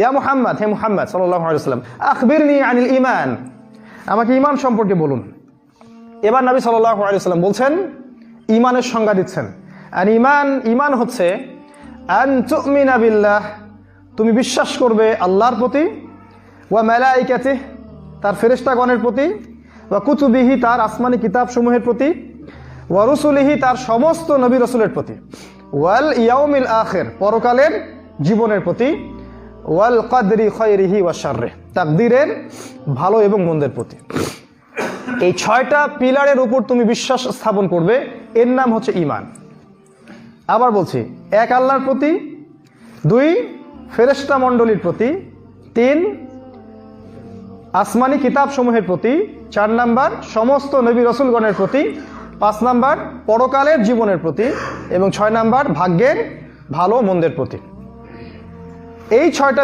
ইয়া মুহাম্মদ, হে মুহাম্মদ সাল্লাল্লাহু আলাইহি ওয়াসাল্লাম, আখবিরনি আনিল ঈমান, আমাকে ঈমান সম্পর্কে বলুন। এবার নবী সাল্লাল্লাহু আলাইহি ওয়াসাল্লাম বলছেন, ঈমানের সংজ্ঞা দিচ্ছেন। আর ঈমান হচ্ছে আন তুমিনা বিল্লাহ, তুমি বিশ্বাস করবে আল্লাহর প্রতি, ওয়া মালাইকাতিহি, তার ফেরেশতাগণের প্রতি, ওয়া কুতুবিহি, তার আসমানি কিতাবসমূহের প্রতি, ওয়া রুসুলিহি, তার সমস্ত নবী রাসূলের প্রতি, ওয়াল ইয়াউমিল আখির, পরকালের জীবনের প্রতি, ওয়াল কদরি খায়রিহি ওয়া শাররিহি, তাকদীরের ভালো এবং মন্দের প্রতি। এই 6টা পিলারের উপর তুমি বিশ্বাস স্থাপন করবে, এর নাম হচ্ছে ঈমান। আবার বলছি, 1 আল্লাহর প্রতি, 2 ফেরেশতা মণ্ডলীর প্রতি, 3 আসমানি কিতাবসমূহের প্রতি, 4 নাম্বার সমস্ত নবী রাসূলগণের প্রতি, 5 নাম্বার পরকালের জীবনের প্রতি, এবং 6 নাম্বার ভাগ্যের ভালো মন্দের প্রতি। এই 6টা